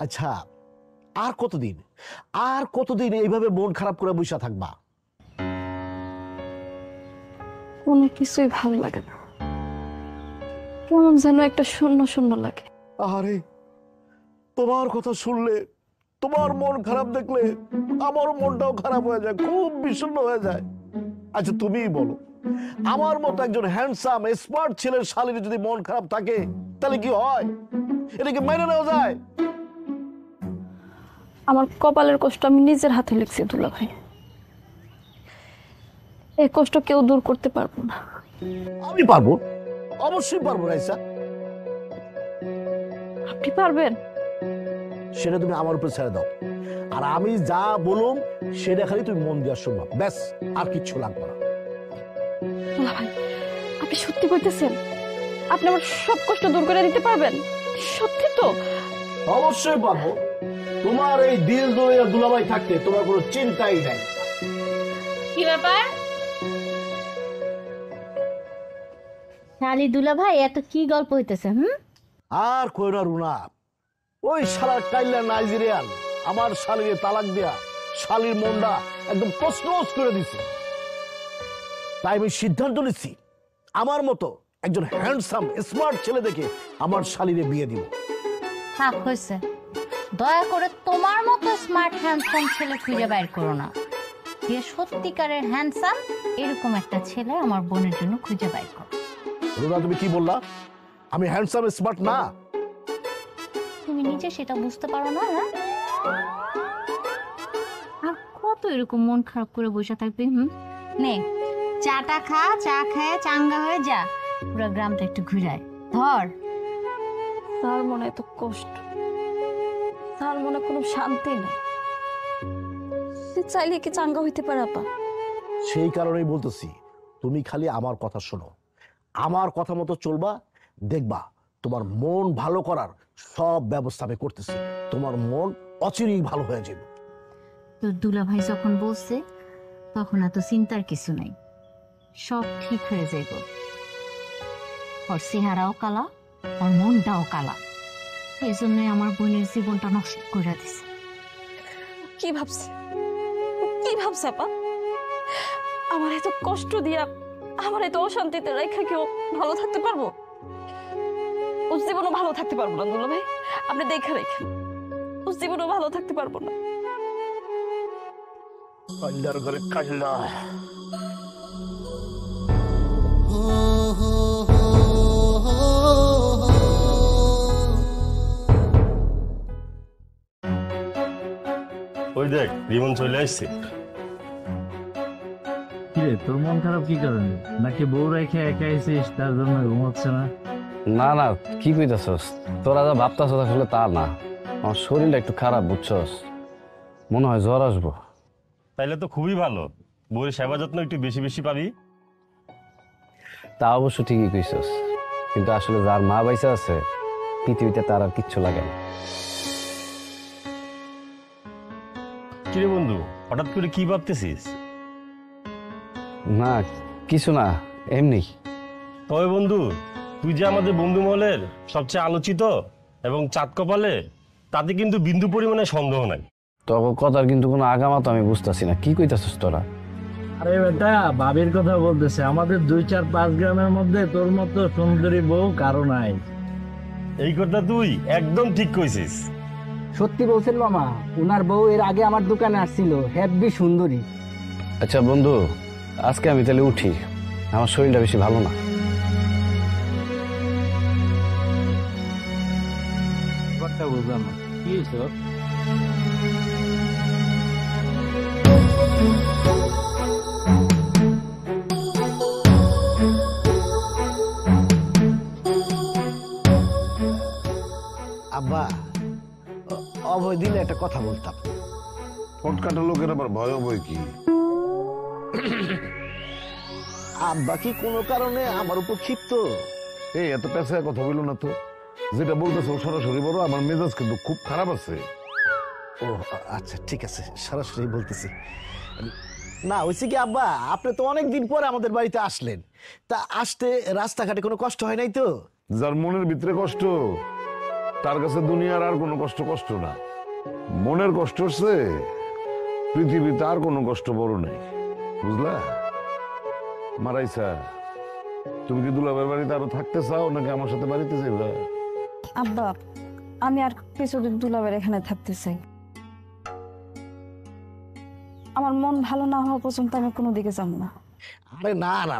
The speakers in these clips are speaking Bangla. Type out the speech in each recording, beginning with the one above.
আচ্ছা, আর কতদিন এইভাবে মন খারাপ করে বসে থাকবা? কোনো কিছুই ভালো লাগে না, কেমন যেন একটা শূন্য শূন্য লাগে। আরে তোমার কথা শুনলে, তোমার মন খারাপ দেখলে আমার মনটাও খারাপ হয়ে যায়, খুব বিষণ্ণ হয়ে যায়। আচ্ছা তুমিই বলো, আমার মতো একজন হ্যান্ডসাম স্মার্ট ছেলের শালীর যদি মন খারাপ থাকে তাহলে কি হয়? এটা কি মেনে নেওয়া যায়? আমার কপালের কষ্ট আমি নিজের হাতে লিখছি দুলা ভাই, এই কষ্ট কেউ দূর করতে পারবো না। আমি পারবো, অবশ্যই পারবো রাইসা। আপনি পারবেন? সেটা তুমি আমার উপর ছেড়ে দাও, আর আমি যা বলুম সেটা খালি তুমি মন দিয়ে শুনবা, ব্যাস, আর কিচ্ছু লাগবে না। দুলা ভাই, আপনি সত্যি বলতেছেন? আপনি আমার সব কষ্ট দূর করে দিতে পারবেন? সত্যি তো? অবশ্যই পারবো। তোমার এই দিল দরিয়া দুলাভাই থাকতে তোমার কোনো চিন্তাই নাই। কি ব্যাপার শালি দুলা ভাই, এত কি গল্প হইতেছে? আর কই না রুনা, ওই শালার কাইলা নাইজেরিয়ান আমার শালিরে তালাক দেয়া শালির মনটা একদম তছনছ করে দিছে। তাই আমি সিদ্ধান্ত নিচ্ছি, আমার মতো একজন হ্যান্ডসাম স্মার্ট ছেলে দেখে আমার শালিরে বিয়ে দিব। থাক হয়েছে, দয়া করে তোমার মতো স্মার্ট হ্যান্ডসাম ছেলে খুঁজে বাইর করো না। যে সত্যিকারের হ্যান্ডসাম এরকম একটা ছেলে আমার বোনের জন্য খুঁজে বাইর করো। রুনা তুমি কি বললা? আমি হ্যান্ডসাম স্মার্ট না? তুমি নিজে সেটা বুঝতে পারো না? আর কত এরকম মন খারাপ করে বসে থাকবে? নে চাটা খা, চা খেয়ে চাঙ্গা হয়ে যা, পুরো গ্রামটা একটু ঘুরায় ধর। তার মনে এত কষ্ট, তার মনে কোনো শান্তি নেই, সে চাইলে কি চাঙ্গা হইতে পারে? আপা সেই কারণেই বলতেছি, তুমি খালি আমার কথা শোনো, আমার কথা মতো চলবা, দেখবা তোমার মন ভালো করার সব ব্যবস্থা আমি করতেছি, তোমার মন অচিরেই ভালো হয়ে যাবে। তোর দুলা ভাই যখন বলছে তখন এত চিন্তার কিছু নাই, সব ঠিক হয়ে যাইব। ওর চেহারাও কালা, ওর মনটাও কালা, এই জন্যই আমার বোনের জীবনটা নষ্ট করে দিছে। কি ভাবছে, কি ভাবছে আপা? আমার এত কষ্ট দিয়া, আমার এত অশান্তিতে রেখা কেউ ভালো থাকতে পারবো? ও জীবনও ভালো থাকতে পারবো না দুলা ভাই, আপনি দেখে রেখেন, ও জীবনও ভালো থাকতে পারবো না। কাল্লার ঘরে কাল্লা। ওই দেখ রিমন চলে আসছে। কিরে তোর মন খারাপ কি কারণে? নাকি বউ রেখে একা এসেছিস তার জন্য ঘুমাচ্ছে না? না না, কি কইতাছস? তোরা যা ভাবতাছস আসলে তা না, আমার শরীরটা একটু খারাপ, বুঝছস? মনে হয় জ্বর আসবো। তাইলে তো খুবই ভালো, বউয়ের সেবা যত্ন একটু বেশি বেশি পাবি। তা অবশ্য ঠিকই কইছস, কিন্তু আসলে যার মা বাইসা আছে পৃথিবীতে তার আর কিচ্ছু লাগে না। কিরে বন্ধু, হঠাৎ করে কি ভাবতেছিস? না কিছু না, এমনি। তবে বন্ধু, তুই যে আমাদের বন্ধু মহলের সবচেয়ে আলোচিত এবং চাঁদ কপালে, তাতে কিন্তু বিন্দু পরিমাণে সন্দেহ নাই। তখন কথার কিন্তু কোনো আগামাত আমি বুঝতেছি না, কি কইতাছস তোরা? আরে বেটা, ভাবির কথা বলতেছে। আমাদের 2-4-5 গ্রামের মধ্যে তোর মতো সুন্দরী বউ কারো নাই। এই কথা তুই একদম ঠিক কইছিস। সত্যি বলছেন মামা, উনার বউ এর আগে আমার দোকানে আসছিল, হেব্বি সুন্দরী। আচ্ছা বন্ধু, আজকে আমি তাহলে উঠি, আমার শরীরটা বেশি ভালো না। কথা বুঝলাম না, কি হয়েছে? আব্বা, অভয় দিলে একটা কথা বলতাম। ফটকাটা লোকের আবার ভয় ভয় কি? আব্বা কি কোনো কারণে আমার উপর ক্ষিপ্ত? এই এত পেশায় কথা বললো না তো, যেটা বলতেছে সরাসরি বলো। আমার মেজাজ কিন্তু খুব খারাপ আছে। ও আচ্ছা ঠিক আছে, সরাসরি বলতেছি। না হয়েছে কি আব্বা, আপনি তো অনেকদিন পরে আমাদের বাড়িতে আসলেন, তা আসতে রাস্তাঘাটে কোনো কষ্ট হয় নাই তো? যার মনের ভিতরে কষ্ট তার কাছে দুনিয়ার আর কোনো কষ্ট কষ্ট না, মনের কষ্ট হচ্ছে পৃথিবীতে আর কোনো কষ্ট বড় নেই, বুঝলা? মারাইসা, তুমি কি দুলাভাইয়ের বাড়িতে আরো থাকতে চাও নাকি আমার সাথে বাড়িতে যাবে? আব্বা, আমি আর কিছুদিন দুলাবের এখানে থাকতে চাই। আমার মন ভালো না হওয়া পর্যন্ত আমি কোনো দিকে যাবো না। আরে না না,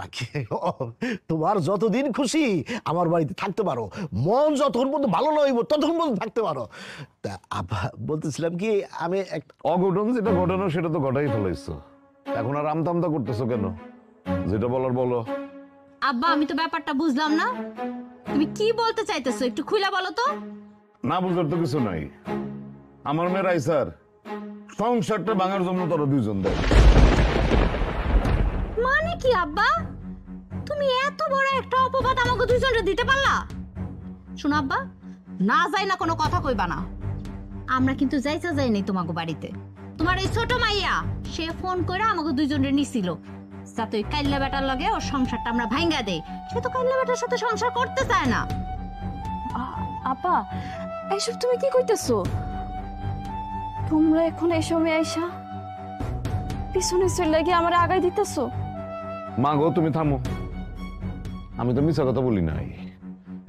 তোমার যতদিন খুশি আমার বাড়িতে থাকতে পারো, মন যতক্ষণ পর্যন্ত ভালো না হইব ততক্ষণ পর্যন্ত থাকতে পারো। তা আব্বা বলতেছিলাম কি, আমি অঘটন যেটা ঘটানো সেটা তো ঘটাই ফেলাইছো, এখন আর আমতামতা করতেছো কেন? যেটা বলার বলো। আব্বা, আমি তো ব্যাপারটা বুঝলাম না, তুমি কি বলতে চাইতেছো একটু খুলে বলো তো। না বুঝার তো কিছু নাই, আমার মেয়ের আইসার সংসারটা ভাঙার জন্য তোরা দুইজন দেয়। মানে কি আব্বা, তুমি এত বড় একটা অপবাদ আমাকে দুইজনকে দিতে পারলা? শোনো আব্বা, না যাই না কোনো কথা কইবা না। আমরা কিন্তু যাইতে যাইনি তোমাকে বাড়িতে। তোমার এই ছোট মাইয়া সে ফোন করে আমাকে দুইজনের নিছিল যাতে ওই কাইল্লা বেটার লগে ওর সংসারটা আমরা ভাঙ্গা দেই। সে তো কাইল্লা বেটার সাথে সংসার করতে চায় না। আপা, এইসব তুমি কি কইতেছো? তোমরা এখন এই সময় আইসা পিছনে চলে গিয়ে আমার আগায় দিতেছো? মা গো, তুমি থামো, আমি তো মিছা কথা বলি নাই।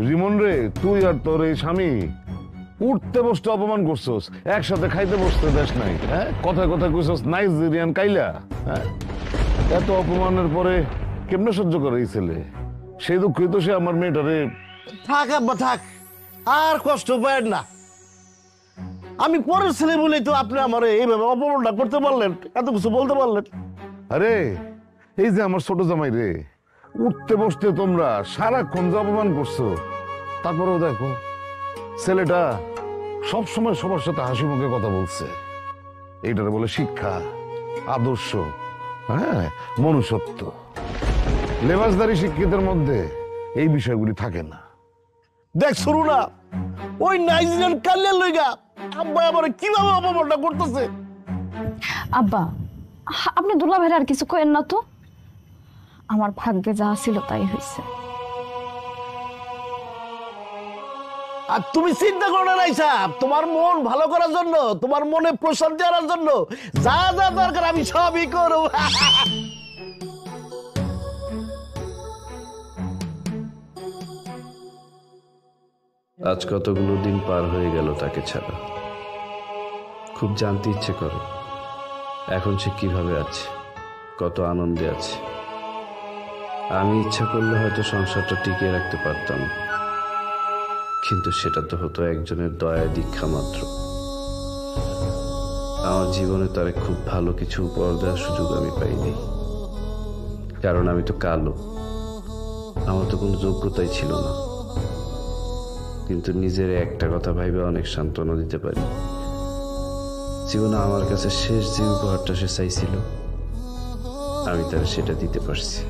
রিমন রে, তুই আর তোর এই স্বামী উঠতে বসতে অপমান করছস, একসাথে খাইতে বসতে দেশ নাই। হ্যাঁ, কথায় কথায় কইছস নাইজেরিয়ান কাইলা। হ্যাঁ, এত অপমানের পরে কেমনে সহ্য করে এই ছেলে? সেই দুঃখিত সে আমার মেয়েটারে। থাক আব্বা থাক, আর কষ্ট পায় না। আমি পরের ছেলে বলেই তো আপনি আমার এইভাবে অপমানটা করতে পারলেন, এত কিছু বলতে পারলেন। আরে এই যে আমার ছোট জামাই রে, উঠতে বসতে তোমরা সারাক্ষণ যে অপমান করছো, তারপরেও দেখো ছেলেটা সব সময় সবার সাথে হাসি মুখে কথা বলছে। এইটারে বলে শিক্ষা, আদর্শ, হ্যাঁ, মনুষ্যত্ব। লেবাসদারি শিক্ষিতের মধ্যে এই বিষয়গুলি থাকে না। দেখ শুরু না, ওই নাইজেরিয়ান কাল্যাণ লইগা আব্বা আমার কিভাবে অপমানটা করতেছে। আব্বা, আপনি দুলাভাইয়ের আর কিছু কইেন না তো। আমার ভাগ্যে যা ছিল তাই হয়েছে। আর তুমি চিন্তা করো না রাইসা, তোমার মন ভালো করার জন্য, তোমার মনে প্রশান্তি আনার জন্য যা যা দরকার আমি সবই করব। আজ কতগুলো দিন পার হয়ে গেল তাকে ছাড়া। খুব জানতে ইচ্ছে করে এখন সে কিভাবে আছে, কত আনন্দে আছে। আমি ইচ্ছা করলে হয়তো সংসারটা টিকিয়ে রাখতে পারতাম, কিন্তু সেটা তো হতো একজনের দয়া দীক্ষা মাত্র। আমার জীবনে তার খুব ভালো কিছু উপহার দেওয়ার সুযোগ আমি পাইনি, কারণ আমি তো কালো, আমার তো কোনো যোগ্যতাই ছিল না। কিন্তু নিজের একটা কথা ভাইবে অনেক সান্ত্বনা দিতে পারি। জীবনে আমার কাছে শেষ যে উপহারটা সে চাইছিল, আমি তার সেটা দিতে পারছি।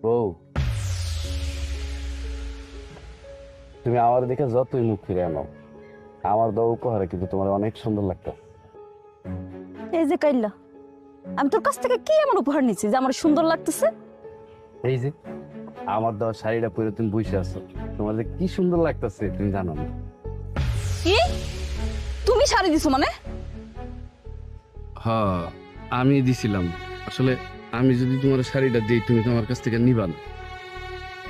বউ, তুমি আমার দেখে যতই মুখ ফিরে আনো, আমার দেওয়া উপহারে কিন্তু তোমার অনেক সুন্দর লাগতো। এই যে কাইল্লা, আমি তোর কাছ থেকে কি এমন উপহার নিচ্ছি যে আমার সুন্দর লাগতেছে? এই যে আমার দেওয়া শাড়িটা পরে তুমি বসে আছো, তোমার যে কি সুন্দর লাগতেছে তুমি জানো না? কি তুমি শাড়ি দিছো মানে? হ্যাঁ, আমি দিছিলাম। আসলে আমি যদি তোমার শাড়িটা দিই তুমি তোমার কাছ থেকে নিবা না,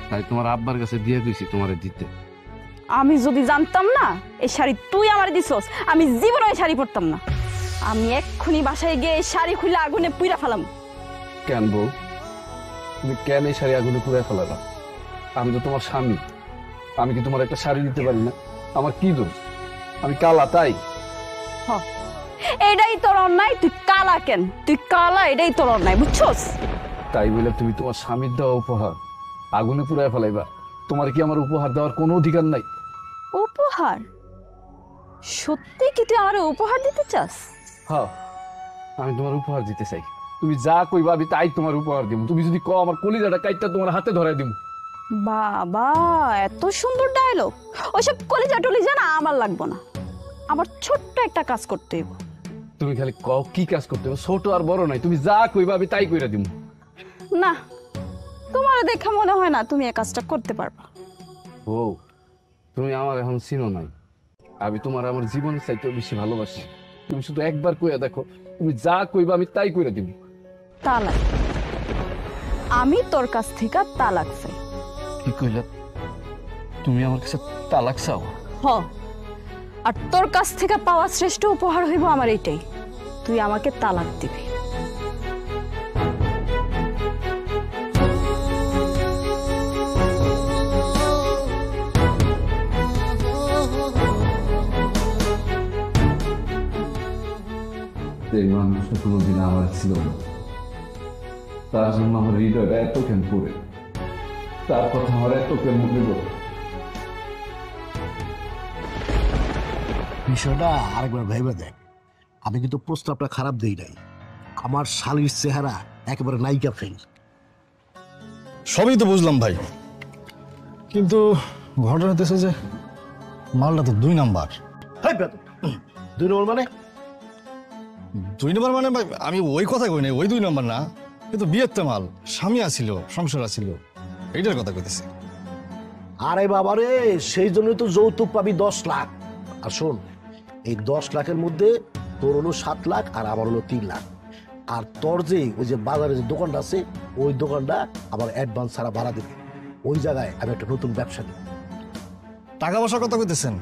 তাই তোমার আব্বার কাছে দিয়ে গেছি তোমারে দিতে। আমি যদি জানতাম না এই শাড়ি তুই আমার দিছস, আমি জীবনে এই শাড়ি পরতাম না। আমি এক্ষুনি বাসায় গিয়ে এই শাড়ি খুলে আগুনে পুড়া ফেলাম। কেন বউ, তুমি কেন এই শাড়ি আগুনে পুড়ে ফেলালা? আমি তো তোমার স্বামী, আমি কি তোমার একটা শাড়ি দিতে পারি না? আমার কি দোষ? আমি কালা তাই? এটাই তোর অন্যায়। তুই কালা কেন? তুই কালা, এটাই তোর অন্যায়, বুঝছস? তাই বলে তুমি তোমার স্বামীর দেওয়া উপহার আগুনে পুড়ায় ফেলাইবা? তোমার কি আমার উপহার দেওয়ার কোনো অধিকার নাই? উপহার? সত্যি কি তুই আমার উপহার দিতে চাস? হ্যাঁ, আমি তোমার উপহার দিতে চাই। তুমি যা কইবা আমি তাই তোমার উপহার দিব। তুমি যদি কও আমার কলিজাটা কাইটটা তোমার হাতে ধরাই দিব। বাবা, এত সুন্দর ডায়লগ! ওইসব কলিজা টলিজা না আমার লাগবো না। আমার ছোট্ট একটা কাজ করতে হইব। তুমি খালি কও কি কাজ করতে হবে, ছোট আর বড় নাই, তুমি যা কইবা আমি তাই কইরা দিব। না, তোমার দেখে মনে হয় না তুমি এই কাজটা করতে পারবা। ও তুমি আমার এখন চিনো নাই, আমি তোমার আমার জীবনের চাইতেও বেশি ভালোবাসি। তুমি শুধু একবার কইয়া দেখো, তুমি যা কইবা আমি তাই কইরা দিব। তালাক? আমি তোর কাছ থেকে তালাক চাই। কি কইলা? তুমি আমার কাছে তালাক চাও? হ, আর তোর কাছ থেকে পাওয়া শ্রেষ্ঠ উপহার হইব আমার এইটাই, তুই আমাকে তালাক দিবি। এই মানুষটা কোনোদিন আমার ছিল না, তার জন্য আমার হৃদয়টা এত কেন পড়ে, তার কথা আমার এত কেন মনে পড়ে। বিষয়টা আরেকবার ভেবে দেখ। আমি কিন্তু প্রস্তাবটা খারাপ দেই নাই। আমার শালীর চেহারা একেবারে নায়িকা ফেল। সবই তো বুঝলাম ভাই, কিন্তু ঘটনা হতেছে যে মালটা তো 2 নাম্বার। 2 নম্বর মানে? 2 নাম্বার মানে ভাই আমি ওই কথা কই নাই, ওই 2 নাম্বার না, কিন্তু বিয়ের তো মাল, স্বামী আছিল, সংসার আছিল, এইটার কথা কইতেছি। আরে বাবারে, সেই জন্যই তো যৌতুক পাবি 10 লাখ। আর শোন, এই 10 লাখের মধ্যে তোর হলো 7 লাখ আর আমার হলো 3 লাখ। আর তোর যে ওই যে বাজারে যে দোকানটা আছে, ওই দোকানটা আবার অ্যাডভান্স ছাড়া ভাড়া দেবে। ওই জায়গায় আমি একটা নতুন ব্যবসা দিই। টাকা পয়সার কথা কইতেছেন?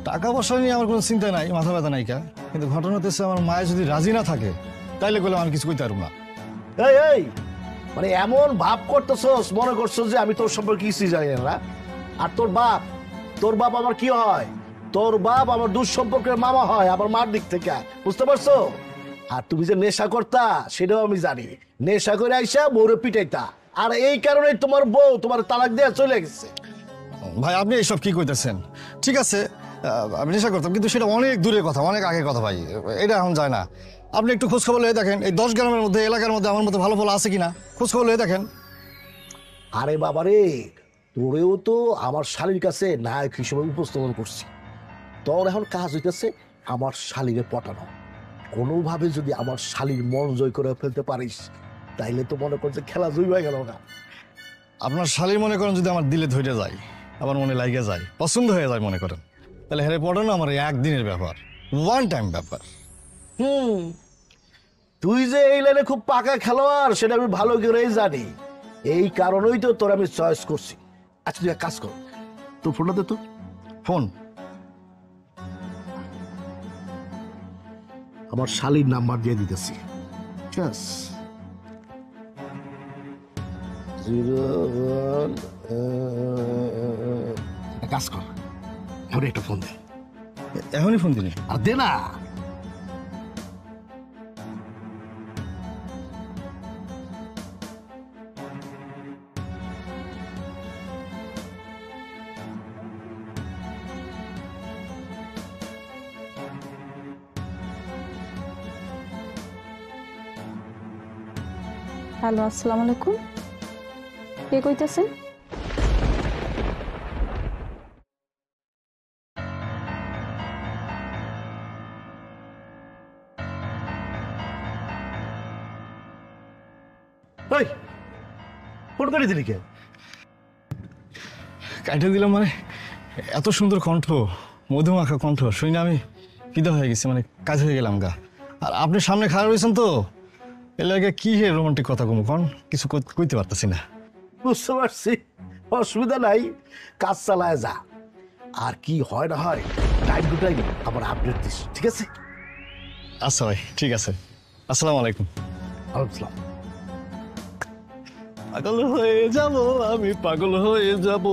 টাকা পয়সা নিয়ে আমার কোনো চিন্তা নাই, মাথা ব্যথা নাই কা, কিন্তু ঘটনা হতেছে আমার মায়ে যদি রাজি না থাকে তাইলে বলে আমি কিছু কইতে পারবো না। এই এই মানে এমন ভাব করতেছস, মনে করছস যে আমি তোর সম্পর্কে কিছুই জানি না। আর তোর বাপ আমার কি হয়? তোর বাপ আমার দূর সম্পর্কের মামা হয়, আমার মার দিক থেকে, বুঝতে পারছো? আর তুমি যে নেশা করতা সেটাও আমি জানি। নেশা করে আইসা বউরে পিটাইতা, আর এই কারণে তোমার বউ তোমার তালাক দেয়া চলে গেছে। ভাই আপনি এইসব কি কইতেছেন? ঠিক আছে আমি নেশা করতাম, কিন্তু সেটা অনেক দূরের কথা, অনেক আগের কথা ভাই, এটা এখন যায় না। আপনি একটু খোঁজখবর লয়ে দেখেন এই 10 গ্রামের মধ্যে, এলাকার মধ্যে আমার মতো ভালো ফল আছে কিনা, খোঁজখবর লয়ে দেখেন। আরে বাবারে, তোরেও তো আমার শালীর কাছে নায়ক হিসেবে উপস্থাপন করছি। তোর এখন কাজ হইতেছে আমার শালীরে পটানো। কোনোভাবে যদি আমার শালীর মন জয় করে ফেলতে পারিস, তাইলে তো মনে করছে খেলা জয় হয়ে গেল না। আপনার শালীর মনে করেন যদি আমার দিলে ধরে যায়, আমার মনে লাগিয়ে যায়, পছন্দ হয়ে যায় মনে করেন, তাহলে হেরে পড়ানো আমার একদিনের ব্যাপার, 1 টাইম ব্যাপার। তুই যে এই লাইনে খুব পাকা খেলোয়াড় সেটা আমি ভালো করেই জানি। এই কারণেই তো তোর আমি চয়েস করছি। আচ্ছা তুই এক কাজ কর, তোর ফোনটা দে তো। ফোন? আমার শালীর নাম্বার দিয়ে দিতেছি। Yes. 01 একটা কাজ কর, এখন একটা ফোন দে। এখনই ফোন দিলি? আর দে না। হ্যালো, আসসালামু আলাইকুম। কে কইতেছেন? ওই ফোন করে দিলি কে? কাইটা দিলাম মানে, এত সুন্দর কণ্ঠ, মধুমাখা কণ্ঠ শুনে আমি ফিদা হয়ে গেছি, মানে কাজ হয়ে গেলাম গা। আর আপনি সামনে খারাপ হয়েছেন তো, এর লাগে কি হে রোমান্টিক কথা কমু কন, কিছু কইতে পারতেছি না। বুঝতে পারছি, অসুবিধা নাই, কাজ চালায় যা। আর কি হয় না হয় টাইম টু টাইম আবার আপডেট দিস, ঠিক আছে? আচ্ছা ভাই, ঠিক আছে। আসসালামু আলাইকুম। আসসালাম। পাগল হয়ে যাব আমি, পাগল হয়ে যাব,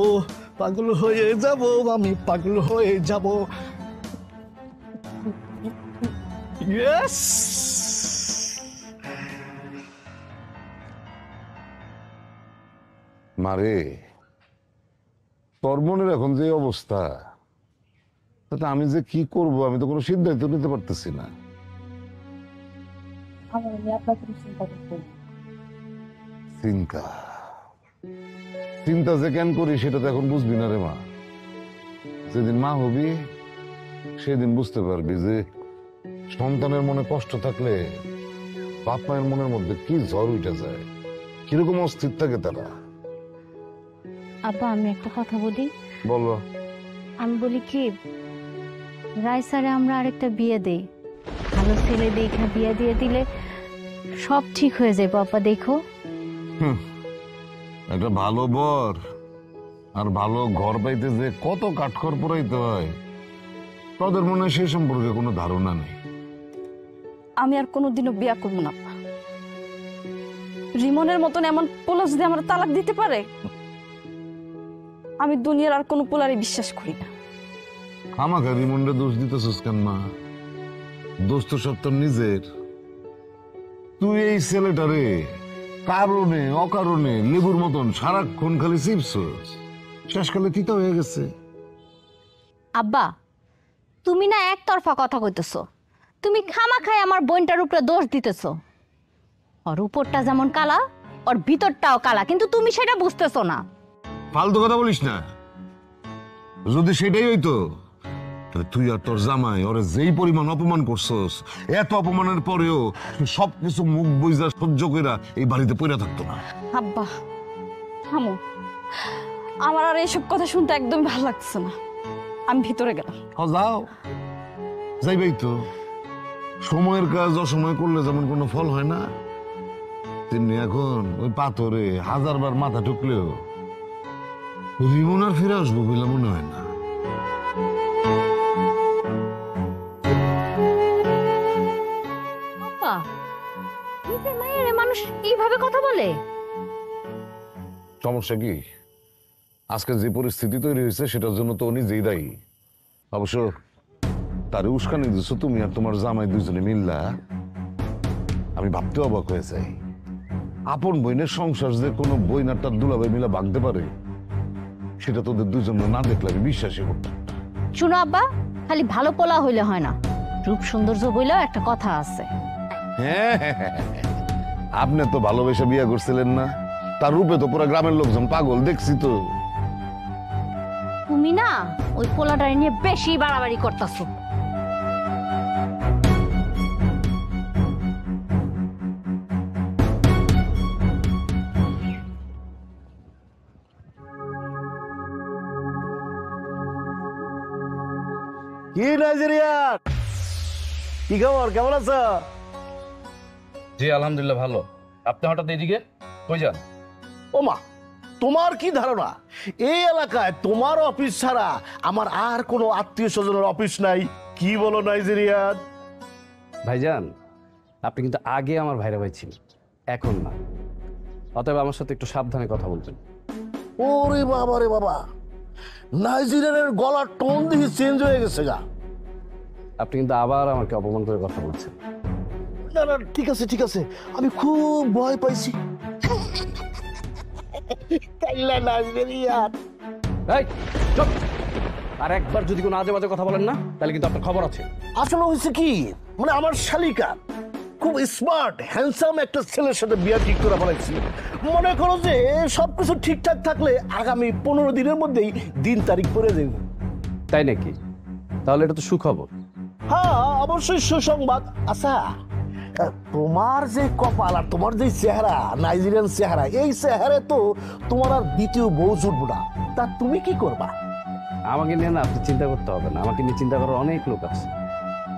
পাগল হয়ে যাব আমি, পাগল হয়ে যাব। ইয়েস। মারে, তোর মনের এখন যে অবস্থা, তাতে আমি যে কি করব আমি তো কোনো সিদ্ধান্ত নিতে পারতেছি না। চিন্তা চিন্তা যে কেন করি সেটা তো এখন বুঝবি না রে মা। যেদিন মা হবি সেদিন বুঝতে পারবি যে সন্তানের মনে কষ্ট থাকলে বাপ মায়ের মনের মধ্যে কি ঝড় উঠে যায়, কিরকম অস্থির থাকে তারা। আব্বা আমি একটা কথা বলি। বলো। আমি বলি কি, রাইসারে আমরা আরেকটা বিয়ে দেই, ভালো ছেলে দেখা বিয়ে দিয়ে দিলে সব ঠিক হয়ে যায়। বাবা দেখো, একটা ভালো বর আর ভালো ঘর পাইতে যে কত কাঠখড় পোড়াইতে হয়, তাদের মনে হয় সেই সম্পর্কে কোনো ধারণা নেই। আমি আর কোনোদিনও বিয়া করবো না। রিমনের মতন এমন পোলা যদি আমার তালাক দিতে পারে, আমি দুনিয়ার আর কোনো পোলারই বিশ্বাস করি না। আমাকে রিমন্ডে দোষ দিতেছিস কেন মা? দোষ তো সব তোর নিজের। তুই এই ছেলেটারে কারণে অকারণে লেবুর মতন সারাক্ষণ খালি চিপছস, শেষকালে তিতা হয়ে গেছে। আব্বা তুমি না একতরফা কথা কইতেছো। তুমি খামাখায় আমার বোনটার উপরে দোষ দিতেছো। ওর উপরটা যেমন কালা, ওর ভিতরটাও কালা, কিন্তু তুমি সেটা বুঝতেছো না। ফালতু কথা বলিস না। যদি সেটাই হইতো, তাহলে তুই আর তোর জামাই ওরে যেই পরিমাণ অপমান করছস, এত অপমানের পরেও সবকিছু মুখ বুঝা সহ্য কইরা এই বাড়িতে পড়ে থাকতো না। আব্বা থামো, আমার আর এইসব কথা শুনতে একদম ভালো লাগছে না। আমি ভিতরে গেলাম। যাও, যাইবেই তো। সময়ের কাজ অসময় করলে যেমন কোনো ফল হয় না, তেমনি এখন ওই পাথরে 1000 বার মাথা ঠুকলেও রিমন আর ফিরে আসবো বলে মনে হয় না। মানুষ এইভাবে কথা বলে? সমস্যা কি? আজকে যে পরিস্থিতি তৈরি হয়েছে সেটার জন্য তো উনি যেই দায়ী। অবশ্য তারে উস্কানি দিচ্ছ তুমি আর তোমার জামাই দুজনে মিল্লা। আমি ভাবতে অবাক হয়ে যাই, আপন বইনের সংসার যে কোনো বইন আর তার দুলাভাই মিলা ভাঙতে পারে, সেটা তোদের দুজন না দেখলে আমি বিশ্বাসই করতাম। শুনো আব্বা, খালি ভালো পোলা হইলে হয় না, রূপ সৌন্দর্য বইলেও একটা কথা আছে। হ্যাঁ, আপনি তো ভালোবেসে বিয়ে করছিলেন না? তার রূপে তো পুরো গ্রামের লোকজন পাগল, দেখছি তো। তুমি না ওই পোলাটার নিয়ে বেশি বাড়াবাড়ি করতেছো। কি নাইজেরিয়া, কি খবর, কেমন আছো? জি আলহামদুলিল্লাহ ভালো। আপনি হঠাৎ এইদিকে কই যান? ও মা, তোমার কি ধারণা এই এলাকায় তোমার অফিস ছাড়া আমার আর কোনো আত্মীয় স্বজনের অফিস নাই? কি বলো নাইজেরিয়া? ভাইজান, আপনি কিন্তু আগে আমার ভাইরা ভাই ছিলেন, এখন না। অতএব আমার সাথে একটু সাবধানে কথা বলবেন। ওরে বাবা রে বাবা, নাইজেরিয়ানের গলার টোন দিয়ে চেঞ্জ হয়ে গেছে গা। আপনি কিন্তু আবার আমাকে অপমান করে কথা বলছেন। না না, ঠিক আছে ঠিক আছে, আমি খুব ভয় পাইছি। এই চুপ! আর একবার যদি কোনো আজে বাজে কথা বলেন না, তাহলে কিন্তু আপনার খবর আছে। আসলে হয়েছে কি, মানে আমার শালিকা খুব স্মার্ট হ্যান্ডসাম একটা ছেলের সাথে বিয়ে ঠিক করে ফেলাইছি। মনে করো যে সবকিছু ঠিকঠাক থাকলে আগামী 15 দিনের মধ্যেই দিন তারিখ পড়ে দেব। তাই নাকি? তাহলে এটা তো সুখবর। হ্যাঁ অবশ্যই সুসংবাদ। আচ্ছা, তোমার যে কপাল আর তোমার যে চেহারা, নাইজেরিয়ান চেহারা, এই চেহারা তো তোমার আর দ্বিতীয় বউ জুটবো না। তা তুমি কি করবা? আমাকে নিয়ে না আপনি চিন্তা করতে হবে না, আমাকে নিয়ে চিন্তা করার অনেক লোক আছে।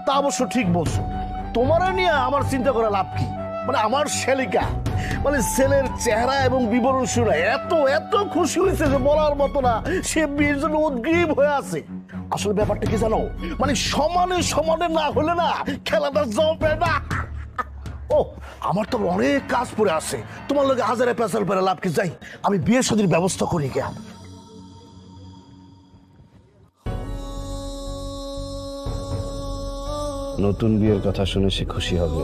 তা অবশ্য ঠিক বলছো। তোমার নিয়ে আমার চিন্তা করা লাভ কি? মানে আমার শালিকা, মানে ছেলের চেহারা এবং বিবরণ শুনে এত এত খুশি হয়েছে যে বলার মতো না। সে বিয়ের জন্য উদ্গ্রীব হয়ে আছে। আসলে ব্যাপারটা কি জানো, মানে সমানে সমানে না হলে না খেলাটা জমবে না। ও, আমার তো অনেক কাজ পড়ে আছে। তোমার লোকে হাজারে পেশাল পেরে লাভ কি? যাই আমি বিয়ের শাদীর ব্যবস্থা করি গিয়া। নতুন বিয়ের কথা শুনে সে খুশি হবে,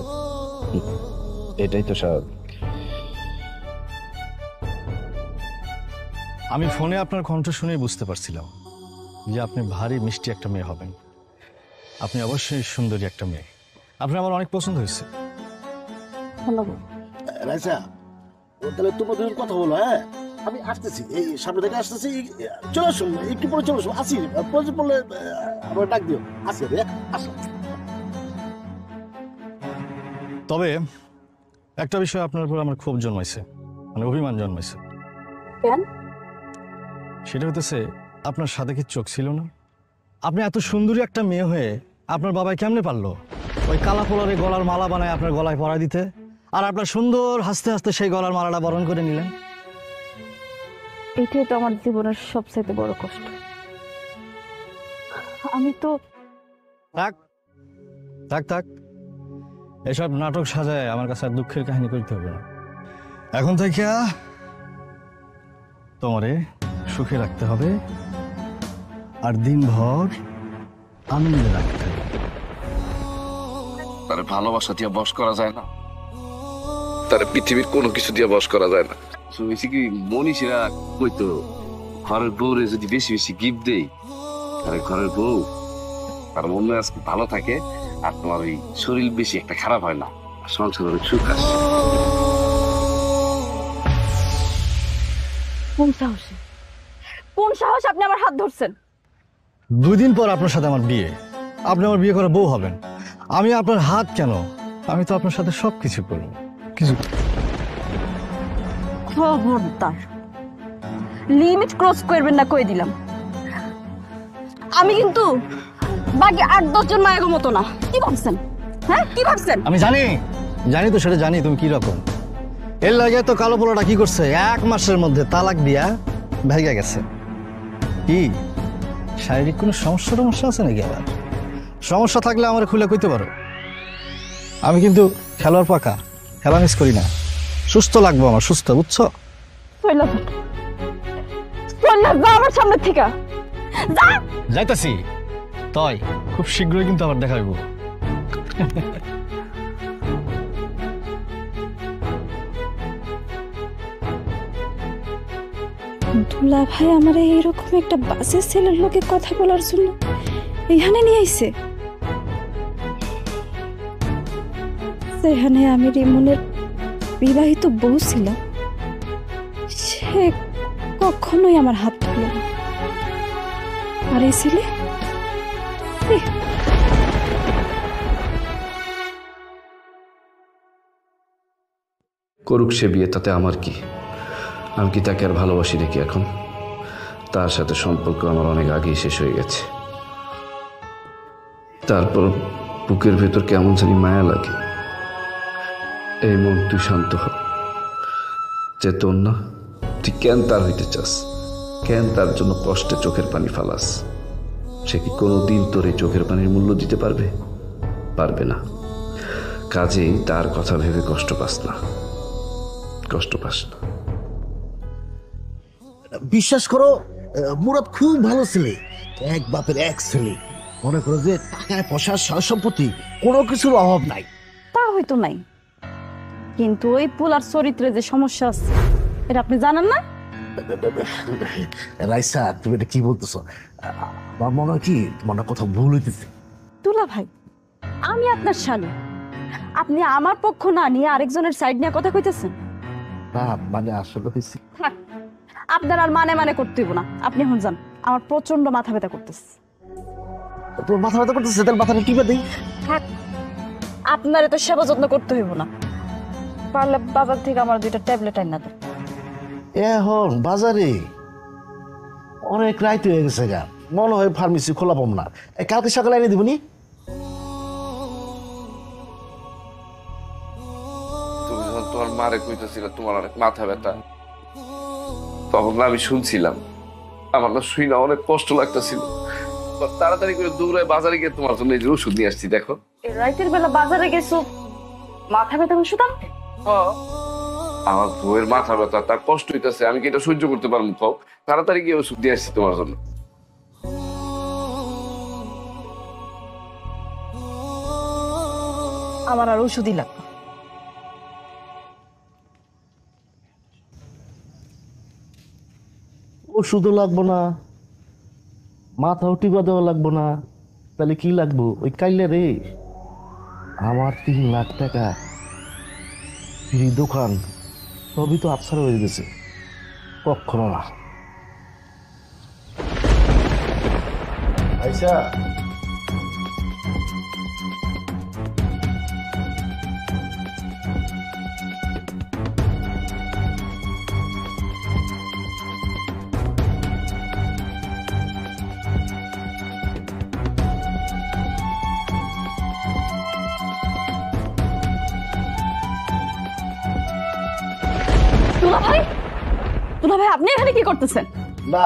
এটাই তো স্বাভাবিক। আমি ফোনে আপনার কণ্ঠ শুনেই বুঝতে পারছিলাম যে আপনি ভারী মিষ্টি একটা মেয়ে হবেন। আপনি অবশ্যই সুন্দরী একটা মেয়ে। আপনার আমার অনেক পছন্দ হয়েছে। রাইসা, তাহলে তোমরা দুজন কথা বলো। হ্যাঁ, আমি আসতেছি, এই সামনে থেকে আসতেছি। চলে আসুন, একটু পরে চলে আসুন। আসি, প্রয়োজন পড়লে আমার ডাক দিও। আসি রে, আসো। তবে একটা বিষয় আপনার উপর আমার ক্ষোভ জন্মাইছে, মানে অভিমান জন্মাইছে। কেন? সেটা হতেছে আপনার সাথে কি চোখ ছিল না? আপনি এত সুন্দরী একটা মেয়ে হয়ে আপনার বাবাই কেমনে পারলো ওই কালা পোলারে গলার মালা বানায় আপনার গলায় পরায় দিতে, আর আপনার সুন্দর হাসতে হাসতে সেই গলার মালাটা বরণ করে নিলেন? এটাই তো আমার জীবনের সবচেয়ে বড় কষ্ট। আমি তো থাক থাক থাক, এসব নাটক সাজায় আমার কাছে আর দুঃখের কাহিনী করতে হবে না। এখন থেকে তোমারে সুখে রাখতে হবে আর দিনভর আনন্দে রাখতে হবে। তার ভালোবাসা দিয়ে বশ করা যায় না, তার পৃথিবীর কোনো কিছু দিয়ে বশ করা যায় না। বেশি কি মনীষীরা কইতো ঘরের বউরে যদি বেশি বেশি গিফট দেই, তাহলে ঘরের বউ তার মন আজকে ভালো থাকে আর তোমার ওই শরীর বেশি একটা খারাপ হয় না, সংসার অনেক সুখ আসে। কোন সাহসে, কোন সাহস আপনি আমার হাত ধরছেন? 2 দিন পর আপনার সাথে আমার বিয়ে, আপনি আমার বিয়ে করা বউ হবেন। আমি আপনার হাত কেন, আমি তো আপনার সাথে সবকিছু করব। কিছু খবরদার লিমিট ক্রস করবেন না, কই দিলাম। আমি কিন্তু বাকি 8-10 জন মায়ের মতো না। কি ভাবছেন? হ্যাঁ, কি ভাবছেন? আমি জানি তো, সেটা জানি তুমি কি রকম। এর লাগে তো কালো পোলাটা কি করছে, 1 মাসের মধ্যে তালাক দিয়া ভেগে গেছে। কি শারীরিক কোনো সমস্যা আছে নাকি? আবার সমস্যা থাকলে আমার খুলে কইতে পারো। আমি কিন্তু খেলোয়াড় পাকা, খেলা মিস করি না। সুস্থ লাগবো আমার, সুস্থ, বুঝছো? আমার সামনে থেকে যাইতাছি তাই, খুব শীঘ্রই কিন্তু আবার দেখা হইব। দুলা ভাই আমার এইরকম একটা বাসে ছেলের লোকে কথা বলার জন্য এখানে নিয়ে আইছে, সেখানে আমি রিমনের বিবাহিত বউ ছিলাম। সে কখনোই আমার হাত ধরল না। আর এই ছেলে করুক সে বিয়ে, তাতে আমার কি? আমি কি তাকে আর ভালোবাসি নাকি এখন? তার সাথে সম্পর্ক আমার অনেক আগেই শেষ হয়ে গেছে। তারপর বুকের ভেতর কেমন জানি মায়া লাগে। এই মন, তুই শান্ত হ। যে তোর না, তুই কেন তার হইতে চাস? কেন তার জন্য কষ্টে চোখের পানি ফালাস? সে কি কোনোদিন তোর এই চোখের পানির মূল্য দিতে পারবে? পারবে না। কাজেই তার কথা ভেবে কষ্ট পাস না। বিশ্বাস করো, মুরাদ খুব ভালো ছেলে, এক বাপের এক ছেলে। মনে করো যে টাকায় পয়সা সম্পত্তি কোনো কিছুর অভাব নাই। তা হয়তো নাই, কিন্তু ওই পোলার চরিত্রে যে সমস্যা আছে এটা আপনি জানেন না? রাইসা, তুমি এটা কি বলতেছো? আমার মনে হয় কি তোমার কথা ভুল হইতেছে। দুলা ভাই, আমি আপনার শালী, আপনি আমার পক্ষ না নিয়ে আরেকজনের সাইড নিয়ে কথা কইতেছেন। না মানে আসলে হয়েছে, থাক, আপনার আর মানে করতে হইব না। আপনি এখন যান, আমার প্রচন্ড মাথা ব্যথা করতেছে। তোর মাথা ব্যথা করতেছে, তার মাথাটা টিপে দেই। থাক, আপনার এত সেবা যত্ন করতে হইব না। পারলে বাজার থেকে আমার 2টা ট্যাবলেট আইনা দেন। এখন বাজারে অনেক রাইত হয়ে গেছে গা, মনে হয় ফার্মেসি খোলা পাবো না। কালকে সকালে এনে দিবনি। তুমি যখন তোমার মারে কইতেছিল তোমার অনেক মাথা ব্যথা, তখন আমি শুনছিলাম। আমার না শুই না অনেক কষ্ট লাগতেছিল। তাড়াতাড়ি করে দৌড়ায় বাজারে গিয়ে তোমার জন্য এই যে ওষুধ নিয়ে আসছি। দেখো, রাইতের বেলা বাজারে গেছো মাথা ব্যথা ওষুধ আনতে? আমার বউয়ের মাথা ব্যথা, তার কষ্ট হইতেছে, আমি কি এটা সহ্য করতে পারবো? খাও, তাড়াতাড়ি গিয়ে ওষুধ দিয়ে আসছি তোমার জন্য। আমার আর ওষুধই লাগবে। ওষুধও লাগবো না, মাথাও টিপা দেওয়া লাগবো না, তাহলে কি লাগবো? ওই কাইলে রে আমার 3 লাখ টাকা ফ্রি দোকান সবই তো আফসার হয়ে গেছে। কখনো না। আচ্ছা, দুলা ভাই আপনি এখানে কি করতেছেন? না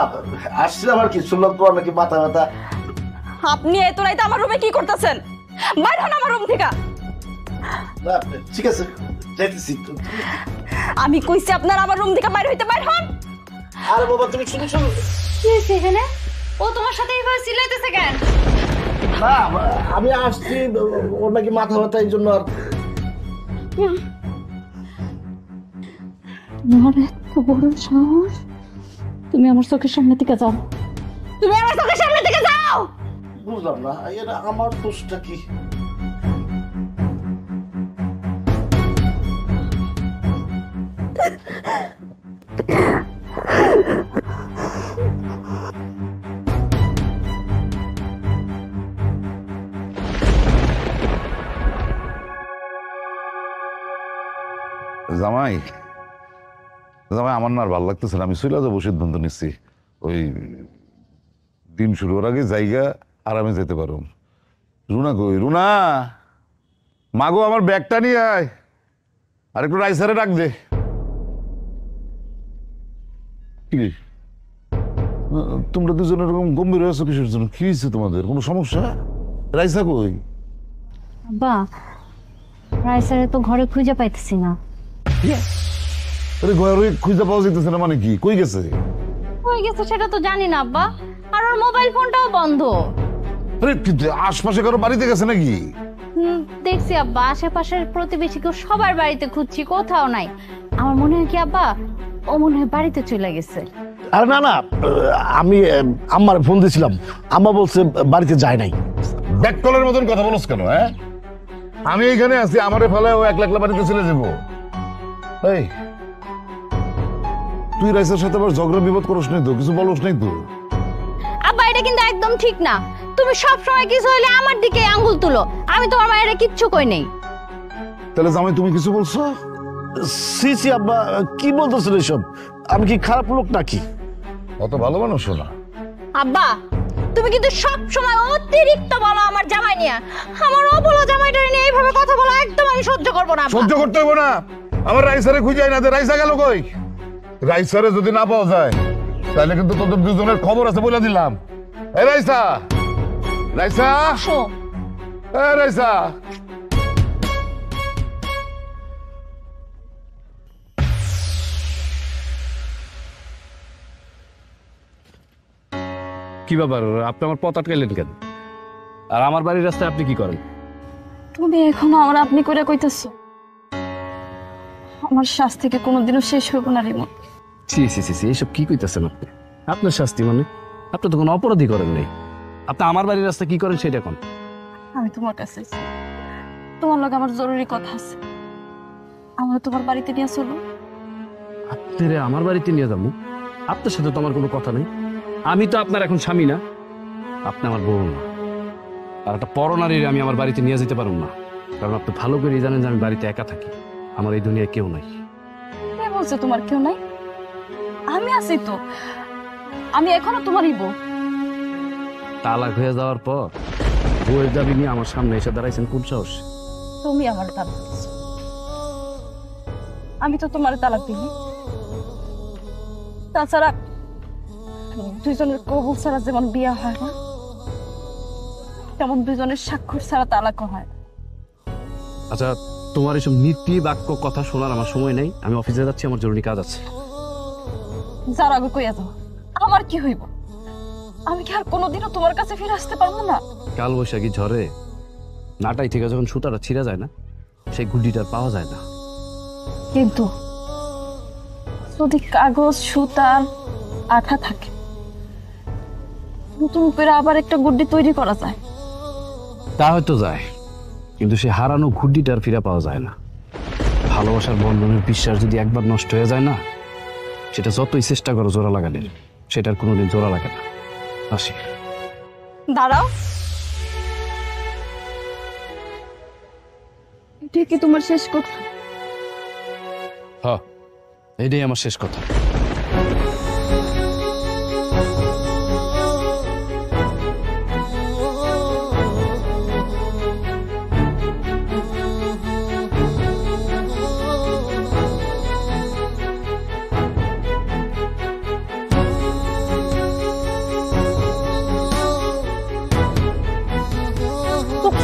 আসছি আবার কি শুনলাম তোমার নাকি মাথা ব্যথা। আপনি এত রাইতে আমার রুমে কি করতেছেন? বাইর হন আমার রুম থেকে। না ঠিক আছে যাইতেছি। আমি কইছি আপনার আমার রুম থেকে বাইর হইতে, বাইর হন। আরে বাবা তুমি শুনো শুনো। কি হয়েছে এখানে? ও তোমার সাথে এইভাবে চিল্লাইতেছে কেন? না আমি আসছি, ওর নাকি মাথা ব্যথা এই জন্য। আর তোমার এত বড় সাহস, তুমি আমার চোখের সামনে থেকে যাও, তুমি আমার চোখের সামনে থেকে যাও। বুঝলাম না এটা আমার দোষটা কি? জামাই জামাই আমার না আর ভালো লাগতেছে না, আমি চলে যাবো সিদ্ধান্ত নিচ্ছি। ওই দিন শুরু হওয়ার আগে জায়গা আরামে যেতে পারো। রুনা কই? রুনা মাগো আমার ব্যাগটা নিয়ে আয়, আর একটু রাইসারে ডাক দে। কি রে? তোমরা দুজন এরকম গম্ভীর হয়েছো কিসের জন্য? কি হয়েছে তোমাদের? কোনো সমস্যা? রাইসা কই? আব্বা, রাইসারে তো ঘরে খুঁজে পাইতেছি না। আরে ঘরে খুঁজে পাওয়া যেতেছে না মানে কি? কই গেছে? কই গেছে সেটা তো জানি না আব্বা, আর ওর মোবাইল ফোনটাও বন্ধ। আরে আশপাশে কারো বাড়িতে গেছে নাকি? দেখছি আব্বা, আশেপাশের প্রতিবেশী কেউ সবার বাড়িতে খুঁজছি, কোথাও নাই। আমার মনে হয় কি আব্বা, ও মনে হয় বাড়িতে চলে গেছে। আরে না না, আমি আম্মার ফোন দিয়েছিলাম, আম্মা বলছে বাড়িতে যায় নাই। ব্যাককলের মতন কথা বলছ কেন? হ্যাঁ আমি এইখানে আছি, আমারে ফেলে ও একলা একলা বাড়িতে চলে যাবো? এই তুই রাইসার সাথে আবার ঝগড়া বিবাদ করস নাই তো? কিছু বলস নাই তো? আব্বা এটা কিন্তু একদম ঠিক না, তুমি সব সময় কিছু হইলে আমার দিকে আঙ্গুল তুলো। আমি তোমার মায়ের কিচ্ছু কই নাই। তাহলে জামাই তুমি কিছু বলছো? সি সি আব্বা, কি বলতেছেন এসব? আমি কি খারাপ লোক নাকি? অত ভালো মানুষ না। আব্বা তুমি কিন্তু সব সময় অতিরিক্ত বলো আমার জামাই নিয়ে। আমার অবলা জামাইটা নিয়ে এইভাবে কথা বলা একদম আমি সহ্য করব না। সহ্য করতে হইব না। আমার রাইসারে খুঁজাই না, রাইসা গেল কই? রাইসারে যদি না পাওয়া যায় তাহলে কিন্তু তোদের দুজনের খবর আছে বলে দিলাম। এ রাইসা, রাইসা, এ রাইসা। কি ব্যাপার, আপনি আমার পথ আটকাইলেন কেন? আর আমার বাড়ির রাস্তায় আপনি কি করেন? তুমি এখনো আমার আপনি করে কইতেছো? আমার শাস্তি থেকে কোনোদিনও শেষ হইব না রিমন। সি সি সি, এইসব কি কইতেছেন আপনি? আপনার শাস্তি মানে? আপনি তো কোনো অপরাধী করেন নাই। আপনি আমার বাড়ির রাস্তা কি করেন সেটা কোন? আমি তোমার কাছে তোমার লগে আমার জরুরি কথা আছে, আমরা তোমার বাড়িতে নিয়ে চলো। আপনারে আমার বাড়িতে নিয়ে যাবো? আপনার সাথে তো আমার কোনো কথা নেই। আমি তো আপনার এখন স্বামী না, আপনি আমার বউ না। আর একটা পরনারীর আমি আমার বাড়িতে নিয়ে যেতে পারুন না, কারণ আপনি ভালো করেই জানেন যে আমি বাড়িতে একা থাকি, আমার এই দুনিয়ায় কেউ নাই। কে বলছে তোমার কেউ নাই? আমি আছি তো, আমি এখনো তোমারই বউ। তালাক হয়ে যাওয়ার পর বউয়ের দাবি নিয়ে আমার সামনে এসে দাঁড়াইছেন কোন সাহস? তুমি আমার তালাক দিছো, আমি তো তোমার তালাক দিই। তাছাড়া দুইজনের কবুল ছাড়া যেমন বিয়া হয় না, তেমন দুইজনের স্বাক্ষর ছাড়া তালাকও হয়। আচ্ছা, তোমার এসব নীতি বাক্য কথা শোনার আমার সময় নেই, আমি অফিসে যাচ্ছি, আমার জরুরি কাজ আছে। যার আগে কইয়া দাও, আমার কি হইব? আমি কি আর কোনোদিনও তোমার কাছে ফিরে আসতে পারবো না? কাল বৈশাখী ঝড়ে নাটাই থেকে যখন সুতাটা ছিঁড়া যায় না, সেই গুড্ডিটা পাওয়া যায় না। কিন্তু যদি কাগজ, সুতার, আঠা থাকে, নতুন করে আবার একটা গুড্ডি তৈরি করা যায়। তা হয়তো যায়, কিন্তু সে হারানো গুড্ডিটা আর ফিরে পাওয়া যায় না। ভালোবাসার বন্ধনের বিশ্বাস যদি একবার নষ্ট হয়ে যায় না, সেটা যতই চেষ্টা করো জোড়া লাগানোর, সেটার কোনোদিন জোড়া লাগে না। আসি। দাঁড়াও, এটা কি তোমার শেষ কথা? হ্যাঁ, এটাই আমার শেষ কথা।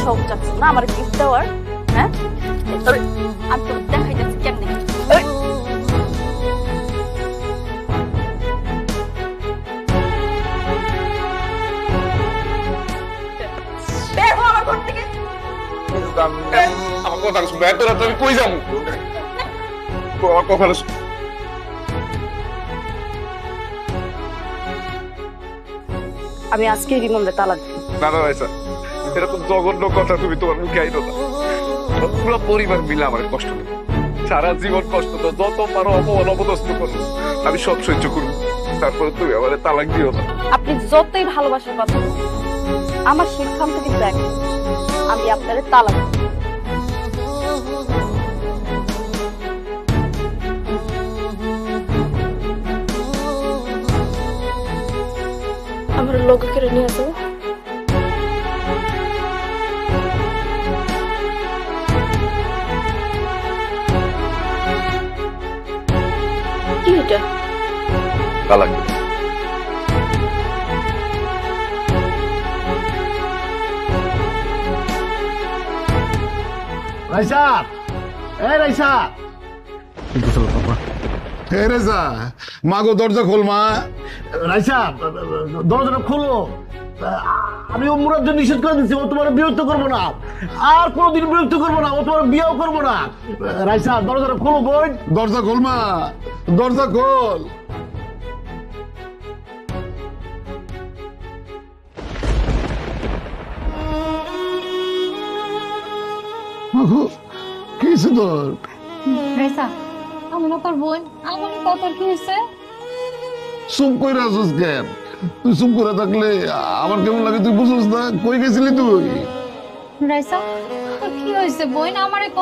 শখ যাচ্ছে না আমার গিফট দেওয়ার? হ্যাঁ, আমি তো দেখাই যাচ্ছি কেমনে। বের হও আমার ঘর থেকে। আমার কথা শুনবে, এত রাত আমি কই যাবো? আমার কথা আমি আজকে রিমনকে তালাক দিই। না না ভাই স্যার, এটা তো জঘন্য কথা, তুমি তোমার মুখে আইনো না। পুরো পরিবার মিলে আমার কষ্ট নেই, সারা জীবন কষ্ট তো, যত পারো অপমান অপদস্থ করো, আমি সব সহ্য করবো, তারপরে তুমি আমার তালাক দিও না। আপনি যতই ভালোবাসার কথা বলুন, আমার সিদ্ধান্ত কিন্তু এক, আমি আপনার তালাক দিব। আমার লোক কেড়ে নিয়ে আসবো। কি এটা? তালাক। রাইসা, এই রাইসা, রেজা, মা গো দরজা খোল মা। রাইসা দরজাটা খোলো। আমি ও মুরাদ নিষেধ করে দিচ্ছি, ও তোমার বিরক্ত করবো না, আর কোনোদিন বিরক্ত করবো না, ও তোমার বিয়েও করবো না। রাইসা দরজাটা খোলো বোন। দরজা খোল মা, দরজা খোল। কি তোর? রাইসা, আমার আপার বোন, আমার পাপার কি হয়েছে? চুপ করে আসিস কেন? তুই চুপ করে থাকলে আমার কেমন লাগে তুই বুঝিস না? কই গেছিলি তুই? রাইসা, তোর কি হয়েছে বোন? আমারে ক।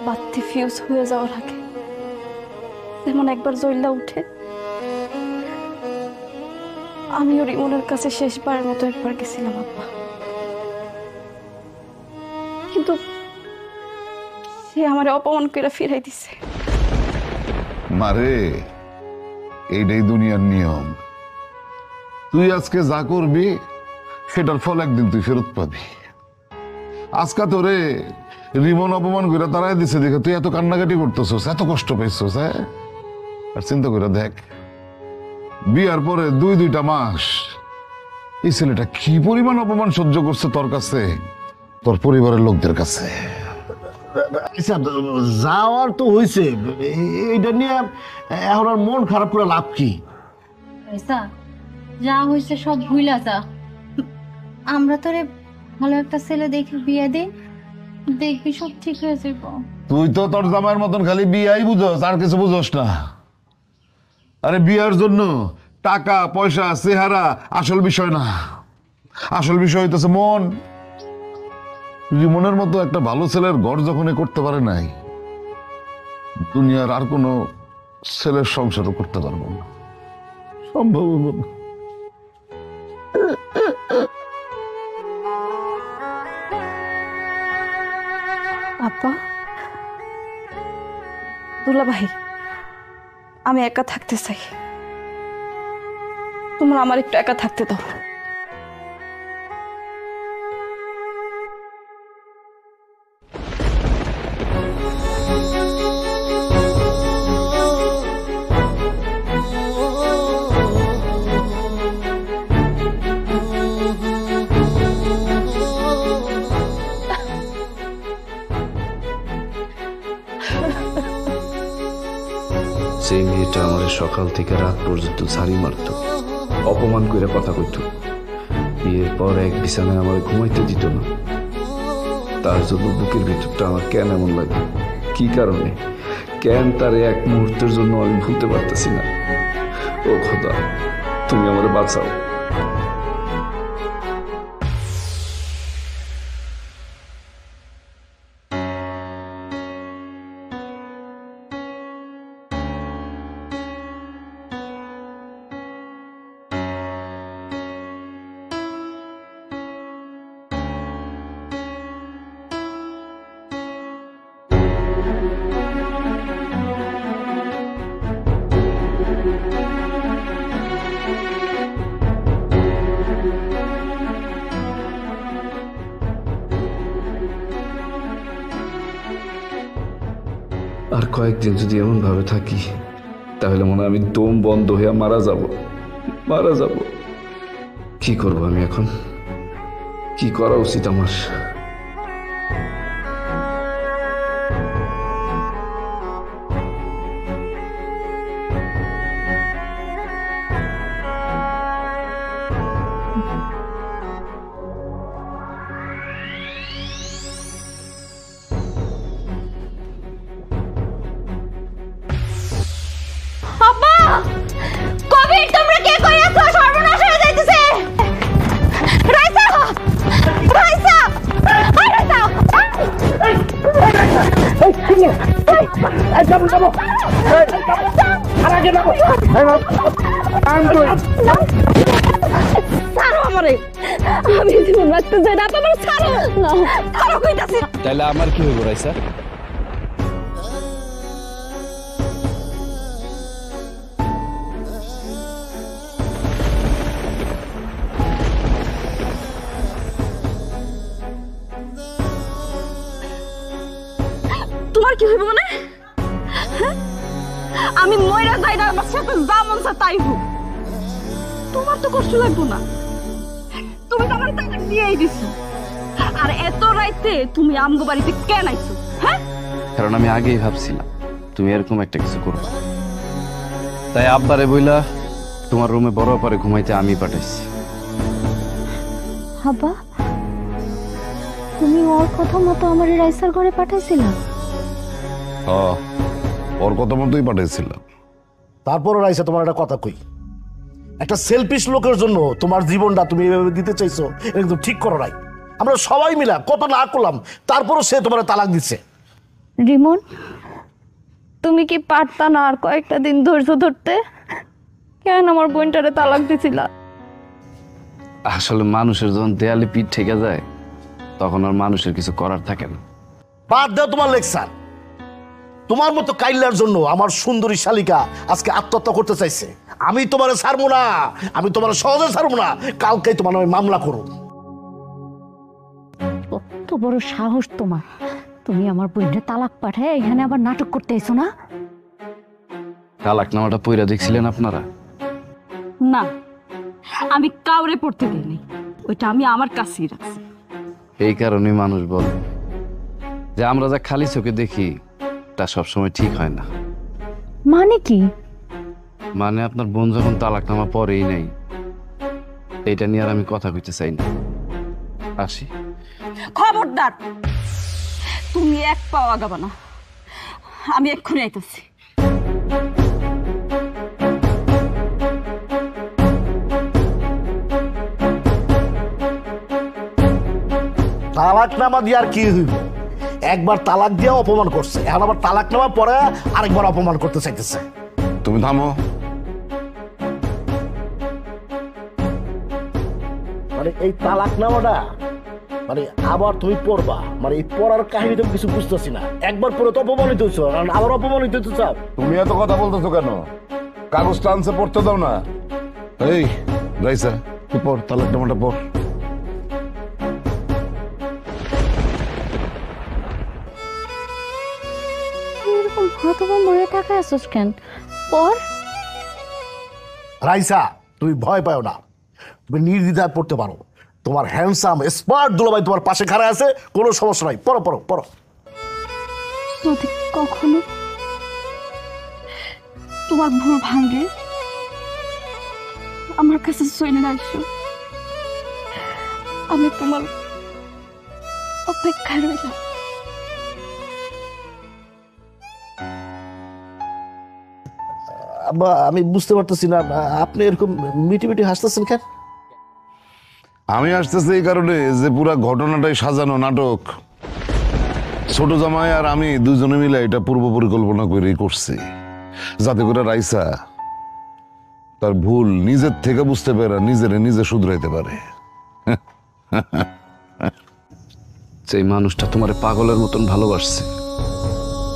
বাতি ফিউজ হয়ে যাওয়ার আগে যেমন একবার জ্বললা উঠে, আমিও রিমনের কাছে শেষবারের মতো একবার গেছিলাম আব্বা, কিন্তু সে আমার অপমান করে ফিরাই দিছে। মারে, এইটাই দুনিয়ার নিয়ম। তুই আজকে যা করবি সেটার ফল একদিন তুই ফেরত পাবি। আজকা তোরে রিমন অপমান করে তারাই দিছে দেখে তুই এত কান্নাকাটি করতেছস, এত কষ্ট পাইছস। হ্যাঁ, আর চিন্তা করে দেখ, বিয়ার পরে দুইটা মাস এই ছেলেটা কি পরিমাণ অপমান সহ্য করছে তোর কাছে, তোর পরিবারের লোকদের কাছে। যাওয়ার তো হয়েছে, এইটা নিয়ে এখন আর মন খারাপ করে লাভ কি? রাইসা, যা হয়েছে সব ভুলা যা। আমরা তোরে ভালো একটা ছেলে দেখে বিয়ে দিই, দেখবি সব ঠিক হয়ে যাইব। তুই তো তোর জামাইয়ের মতন খালি বিয়াই বুঝোস, আর কিছু বুঝোস না। আরে বিয়ার জন্য টাকা পয়সা চেহারা আসল বিষয় না, আসল বিষয় হইতেছে মন। রিমনের মতো একটা ভালো ছেলের ঘর যখন করতে পারে নাই, দুনিয়ার আর কোনো ছেলের সংসারও করতে পারবো না, সম্ভব হবো না। আপা, দুলা ভাই, আমি একা থাকতে চাই, তোমরা আমার একটু একা থাকতে দাও। সেই মেয়েটা আমার সকাল থেকে রাত পর্যন্ত ঝাড়ি মারত, অপমান করে কথা কইত, বিয়ের পর এক বিছানায় আমার ঘুমাইতে দিত না। তার জন্য বুকের ভিতরটা আমার কেন এমন লাগে, কি কারণে, কেন তারে এক মুহূর্তের জন্য আমি ভুলতে পারতেছি না। ও খোদা, তুমি আমার বাঁচাও। আর কয়েকদিন যদি এমন ভাবে থাকি তাহলে মনে হয় আমি দম বন্ধ হয়ে মারা যাব। কি করব আমি এখন? কি করা উচিত আমার? আব্বা কবির তোমরা কে কইয়াছো? সর্বনাশ হয়ে যাইতেছে। রাইসা রাইসা রাইসা ছাড়ো আমারে, আমি জীবন রাখতে চাই না। তোমার ছাড়ো না, ছাড়ো কইতাছি। তাহলে আমার কি হইব রাইসা? তোমার কি হইব মানে? আমি মইরা যাই না, আমার সাথে যা মন চায় তাই হোক। তোমার তো কষ্ট লাগবো না, তুমি তো আমার তালাক দিয়েই দিছো। আর এত রাইতে তুমি আমগো বাড়িতে কেন আইছো? হ্যাঁ, কারণ আমি আগেই ভাবছিলাম তুমি এরকম একটা কিছু করবে, তাই আব্বারে বইলা তোমার রুমে বড় পারে ঘুমাইতে আমি পাঠাইছি। আব্বা, তুমি ওর কথা মতো আমার রাইসার ঘরে পাঠাইছিলা? ওর কথা মতোই পাঠিয়েছিলাম। তারপরও রাইসা তোমার একটা কথা কই, একটা সেলফিশ লোকের জন্য তোমার জীবনটা তুমি এভাবে দিতে চাইছো, এটা কিন্তু ঠিক করো নাই। আমরা সবাই মিলা কত না করলাম, তারপরও সে তোমার তালাক দিচ্ছে। রিমন, তুমি কি পারতা না আর কয়েকটা দিন ধৈর্য ধরতে? কেন আমার বোনটারে তালাক দিছিলা? আসলে মানুষের যখন দেয়ালে পিঠ ঠেকে যায় তখন আর মানুষের কিছু করার থাকে না। বাদ দাও তোমার লেকচার। তোমার মতো কাইল্লার জন্য আমার সুন্দরী শালিকা আজকে আত্মহত্যা করতে চাইছে। আমি তোমার ছাড়বো না, আমি তোমার সহজে ছাড়বো না। কালকেই তোমার আমি মামলা করো। কত বড় সাহস তোমার! তুমি আমার বোনটা তালাক পাঠায় এখানে আবার নাটক করতে আইছো না? তালাকনামাটা পইরা দেখছিলেন আপনারা? না, আমি কাউরে পড়তে দিইনি, ওইটা আমি আমার কাছেই রাখছি। এই কারণে মানুষ বলে যে আমরা যা খালি চোখে দেখি তা সবসময় ঠিক হয় না। মানে কি? মানে আপনার বোন যখন তালাকনামা পরেই নাই, এইটা নিয়ে আর আমি কথা কইতে চাই না। আসি। খবরদার, তুমি এক পাও আগাবা না, আমি এক্ষুনি আইতেছি। তালাকনামা দিয়ে আর কি হইব? একবার তালাক দিয়ে অপমান করছে, এখন আবার তালাকনামা পরে আরেকবার অপমান করতে চাইতেছে। তুমি থামো। মানে এই তালাকনামাটা মানে আবার তুমি পড়বা, মানে এই পড়ার কাহিনী তো কিছু বুঝতেছি না। একবার পরে তো অপমানিত হচ্ছ, কারণ আবার অপমানিত হতে চাও। তুমি এত কথা বলতেছো কেন? কাগজটা আনছে, পড়তে দাও না। এই রাইসা, তুই পড়, তালাকনামাটা পড়। এরকম হতবা মরে টাকা আসোস কেন? পর রাইসা, তুমি ভয় পাও না, তুমি নির্দ্বিধায় পড়তে পারো। তোমার হ্যান্ডসাম স্মার্ট দুলাভাই তোমার পাশে খাড়া আছে, কোনো সমস্যা নাই। পড়ো পড়ো পড়ো। যদি কখনো তোমার ভুল ভাঙে আমার কাছে চলে আসো, আমি তোমার অপেক্ষায় রইলাম। আব্বা, আমি বুঝতে পারতেছি না আপনি এরকম মিটি মিটি হাসতেছেন কেন? আমি আসতেছি এই কারণে যে পুরা ঘটনাটাই সাজানো নাটক। ছোট জামাই আর আমি দুজনে মিলে এটা পূর্ব পরিকল্পনা করে করছি, যাতে করে রাইসা তার ভুল নিজের থেকে বুঝতে পারে, নিজে শুধরাইতে পারে। যে মানুষটা তোমার পাগলের মতন ভালোবাসছে,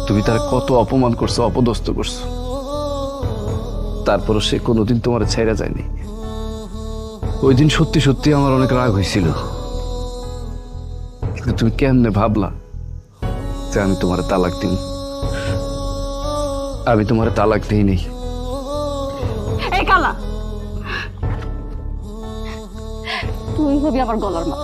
তুমি তার কত অপমান করছো, অপদস্থ করছো, তারপরও সে কোনোদিন তোমার ছেড়ে যায়নি। ওই দিন সত্যি সত্যি আমার অনেক রাগ হয়েছিল, কিন্তু তুমি কেমনে ভাবলা যে আমি তোমার তালাক দিন? আমি তোমার তালাক দিইনি। এই কালা, তুই হবি আমার গলার মাছ।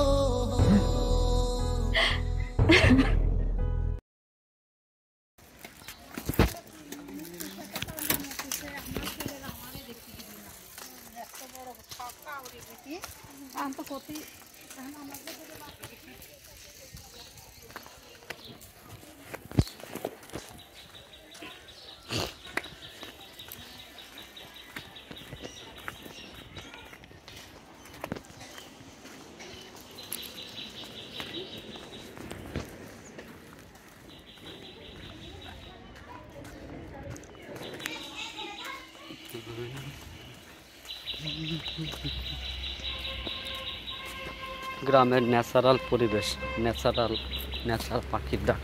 গ্রামের ন্যাচারাল পরিবেশ, ন্যাচারাল পাখির ডাক।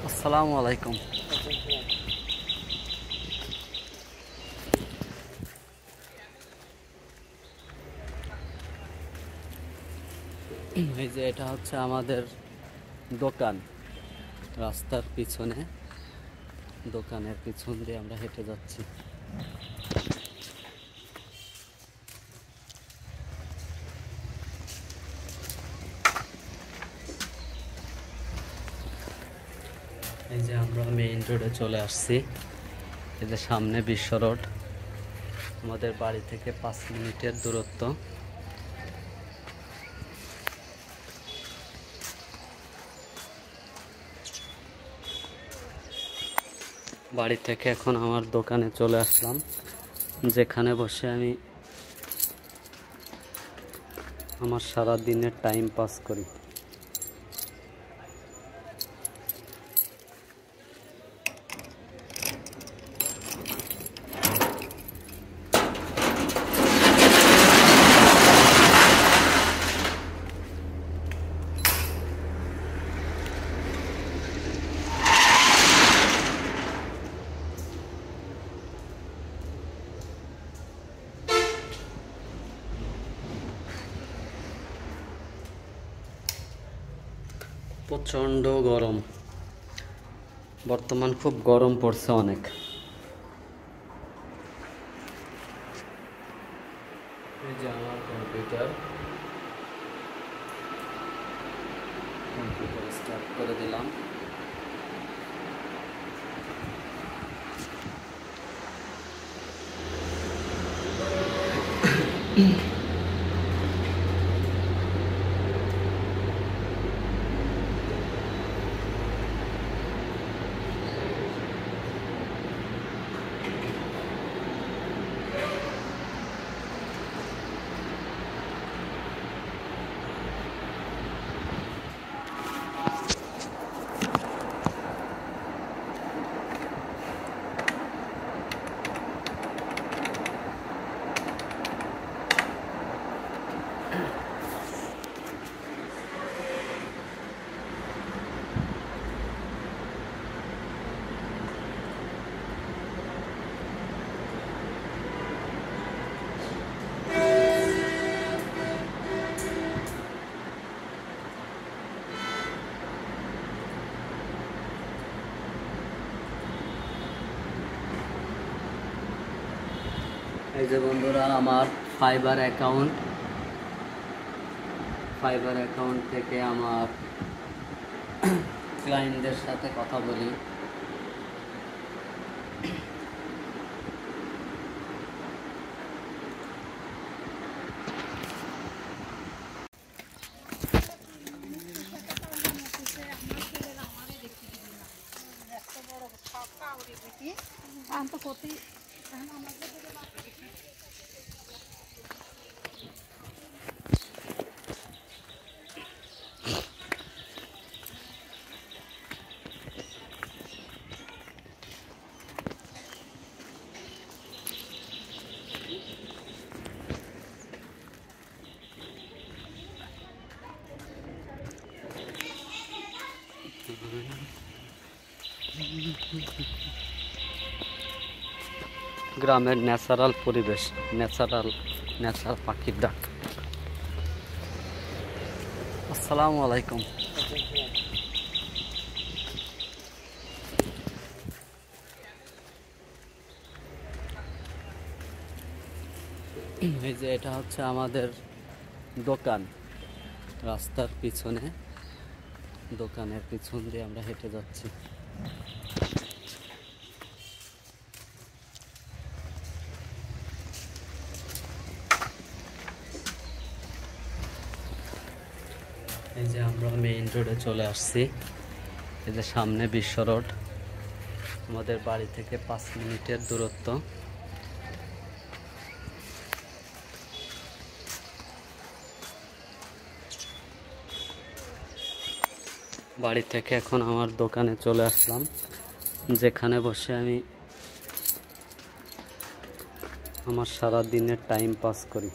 আসসালামু আলাইকুম। এই যে এটা হচ্ছে আমাদের দোকান, রাস্তার পিছনে, দোকানের পিছন দিয়ে আমরা হেঁটে যাচ্ছি। এই যে আমরা মেইন রোডে চলে আসছি। এই যে সামনে বিশ্ব রোড, আমাদের বাড়ি থেকে 5 মিনিটের দূরত্ব। বাড়ি থেকে এখন আমার দোকানে চলে আসলাম, যেখানে বসে আমি আমার সারা দিনের টাইম পাস করি। প্রচণ্ড গরম, বর্তমান খুব গরম পড়ছে অনেক। এই যে আমার কম্পিউটার স্টার্ট করে দিলাম। এই যে বন্ধুরা, আমার ফাইবার অ্যাকাউন্ট থেকে আমার ক্লায়েন্টদের সাথে কথা বলি। গ্রামের ন্যাচারাল পরিবেশ, ন্যাচারাল পাখির ডাক। আসসালামু আলাইকুম। এই যে এটা হচ্ছে আমাদের দোকান, রাস্তার পিছনে, দোকানের পিছন দিয়ে আমরা হেঁটে যাচ্ছি। এই যে আমরা মেইন রোডে চলে আসছি। এই যে সামনে বিশ্ব রোড, আমাদের বাড়ি থেকে 5 মিনিটের দূরত্ব। বাড়ি থেকে এখন আমার দোকানে চলে আসলাম, যেখানে বসে আমি আমার সারা দিনের টাইম পাস করি।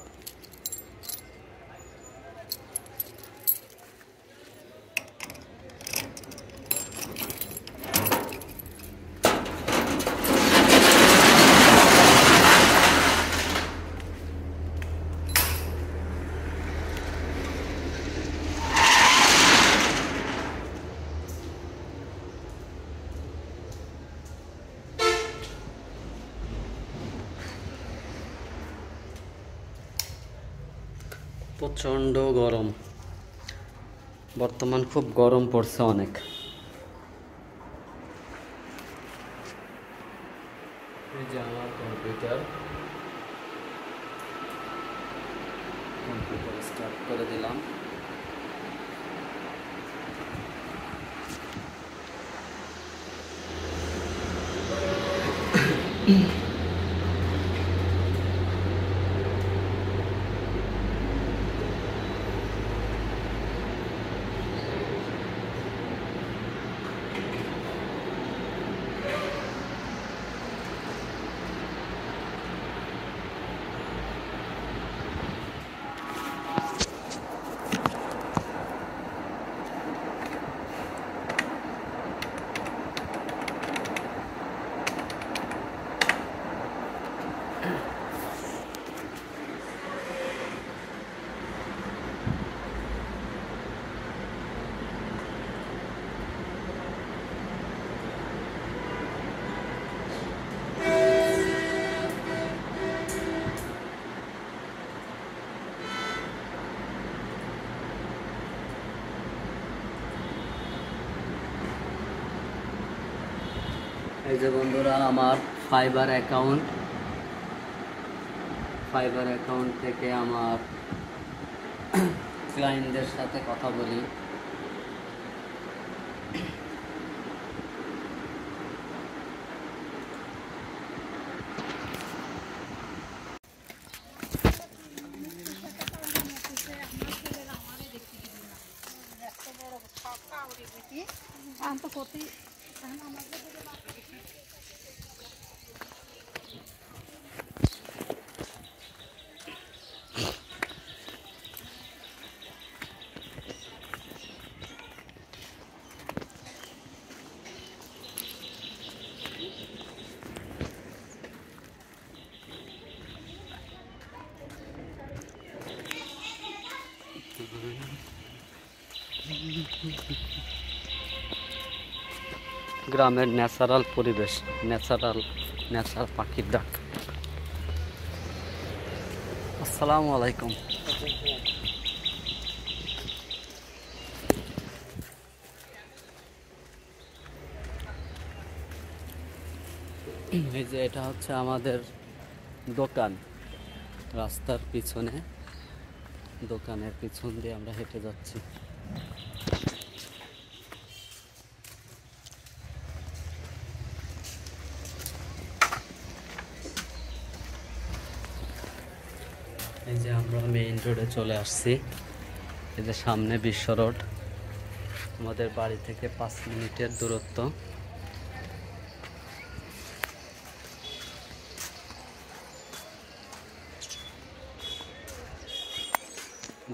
প্রচণ্ড গরম, বর্তমান খুব গরম পড়ছে অনেক। এই যে আমার কম্পিউটার স্টার্ট করে দিলাম। এই যে বন্ধুরা, আমার ফাইবার অ্যাকাউন্ট থেকে আমার ক্লায়েন্টদের সাথে কথা বলি। গ্রামের ন্যাচারাল পরিবেশ, ন্যাচারাল পাখির ডাক। আসসালামু আলাইকুম। এই যে এটা হচ্ছে আমাদের দোকান, রাস্তার পিছনে, দোকানের পিছন দিয়ে আমরা হেঁটে যাচ্ছি। এই যে আমরা মেইন রোডে চলে আসছি। এই যে সামনে বিশ্ব রোড, আমাদের বাড়ি থেকে 5 মিনিটের দূরত্ব।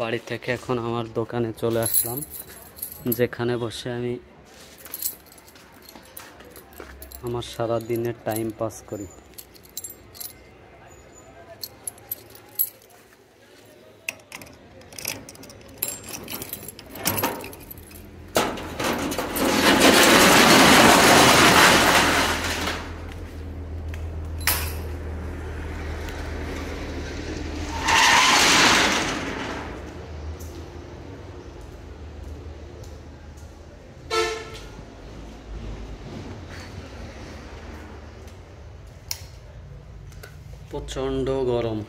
বাড়ি থেকে এখন আমার দোকানে চলে আসলাম, যেখানে বসে আমি আমার সারা দিনের টাইম পাস করি। প্রচণ্ড গরম,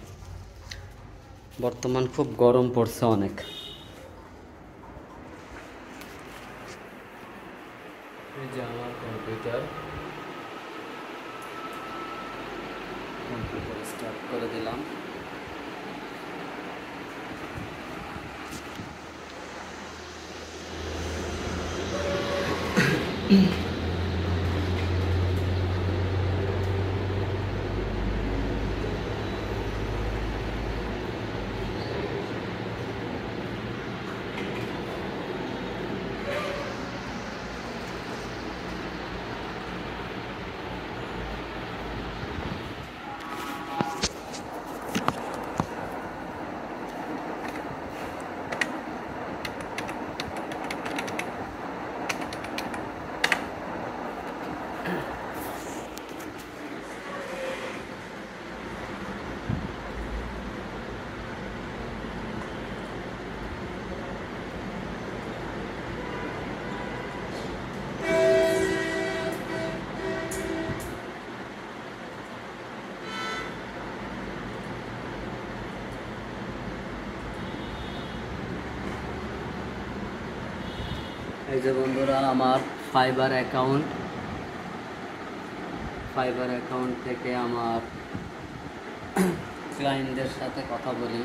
বর্তমান খুব গরম পড়ছে অনেক। এই যে আমার কম্পিউটার স্টার্ট করে দিলাম। এই যে বন্ধুরা আমার ফাইবার অ্যাকাউন্ট থেকে আমার ক্লায়েন্টদের সাথে কথা বলি।